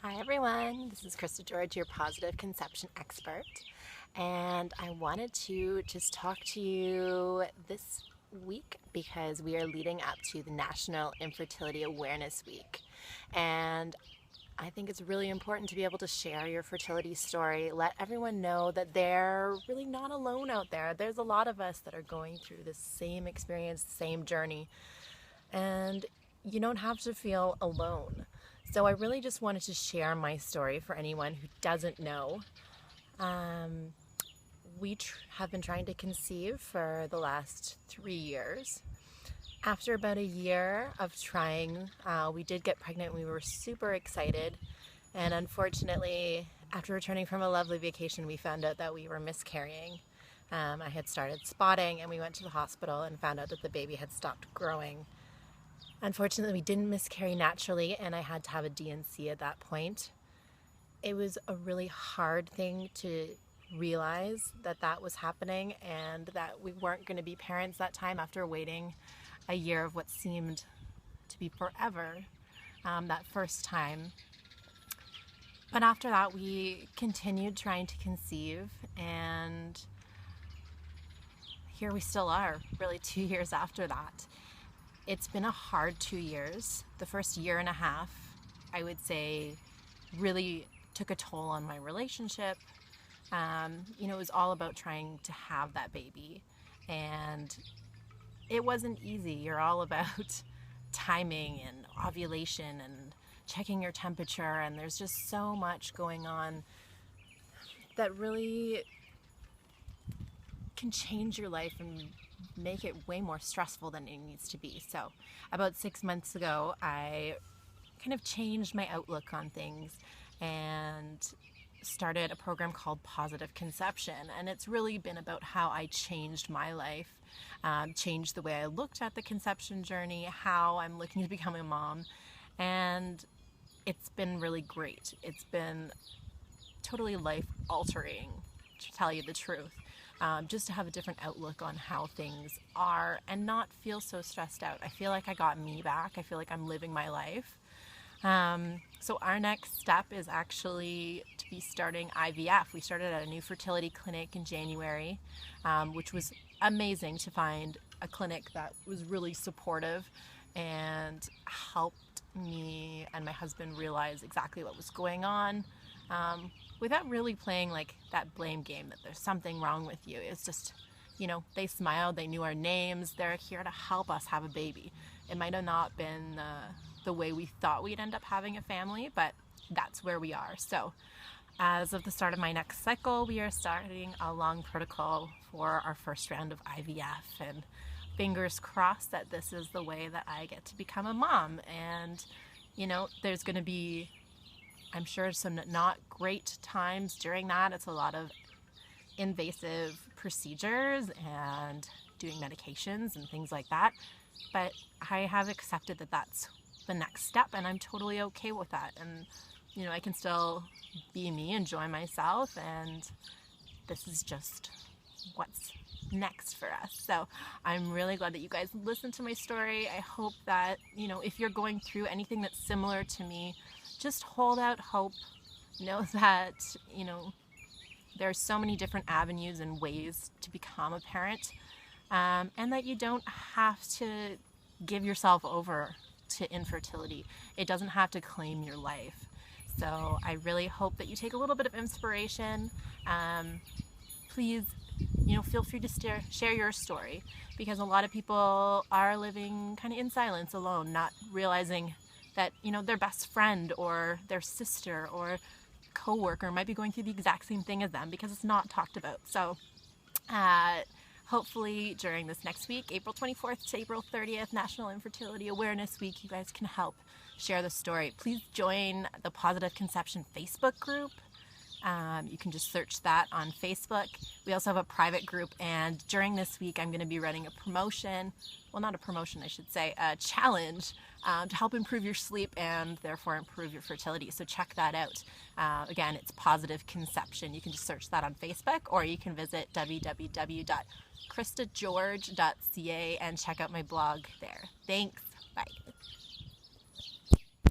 Hi everyone, this is Krista George, your positive conception expert, and I wanted to just talk to you this week because we are leading up to the National Infertility Awareness Week, and I think it's really important to be able to share your fertility story, let everyone know that they're really not alone out there. There's a lot of us that are going through the same experience, same journey, and you don't have to feel alone. So I really just wanted to share my story for anyone who doesn't know. We have been trying to conceive for the last 3 years. After about a year of trying, we did get pregnant. We were super excited. And unfortunately, after returning from a lovely vacation, we found out that we were miscarrying. I had started spotting and we went to the hospital and found out that the baby had stopped growing. Unfortunately, we didn't miscarry naturally, and I had to have a D&C at that point. It was a really hard thing to realize that that was happening and that we weren't going to be parents that time after waiting a year of what seemed to be forever, that first time. But after that, we continued trying to conceive, and here we still are, really 2 years after that. It's been a hard 2 years. The first year and a half, I would say, really took a toll on my relationship. It was all about trying to have that baby, and it wasn't easy. You're all about timing and ovulation and checking your temperature, and there's just so much going on that really can change your life and make it way more stressful than it needs to be. So about 6 months ago, I kind of changed my outlook on things and started a program called Positive Conception. And it's really been about how I changed my life, changed the way I looked at the conception journey, how I'm looking to become a mom. And it's been really great. It's been totally life altering, to tell you the truth. Just to have a different outlook on how things are and not feel so stressed out. I feel like I got me back. I feel like I'm living my life. So our next step is actually to be starting IVF. We started at a new fertility clinic in January, which was amazing to find a clinic that was really supportive and helped me and my husband realize exactly what was going on. Without really playing like that blame game that there's something wrong with you. It's just, they smiled, they knew our names, they're here to help us have a baby. It might have not been the way we thought we'd end up having a family, but that's where we are. So as of the start of my next cycle, we are starting a long protocol for our first round of IVF, and fingers crossed that this is the way that I get to become a mom. And, there's going to be, I'm sure, some not great times during that. It's a lot of invasive procedures and doing medications and things like that. But I have accepted that that's the next step, and I'm totally okay with that. And, I can still be me, enjoy myself, and this is just what's next for us. So I'm really glad that you guys listened to my story. I hope that, if you're going through anything that's similar to me, just hold out hope. Know that, there are so many different avenues and ways to become a parent, and that you don't have to give yourself over to infertility. It doesn't have to claim your life. So I really hope that you take a little bit of inspiration. Please, feel free to share your story, because a lot of people are living kind of in silence alone, not realizing that, their best friend or their sister or coworker might be going through the exact same thing as them, because it's not talked about. So hopefully during this next week, April 24th to April 30th, National Infertility Awareness Week, you guys can help share the story. Please join the Positive Conception Facebook group. You can just search that on Facebook. We also have a private group, and during this week I'm going to be running a promotion, well, not a promotion, I should say, a challenge to help improve your sleep and therefore improve your fertility. So check that out. Again, it's Positive Conception. You can just search that on Facebook, or you can visit www.kristageorge.ca and check out my blog there. Thanks. Bye.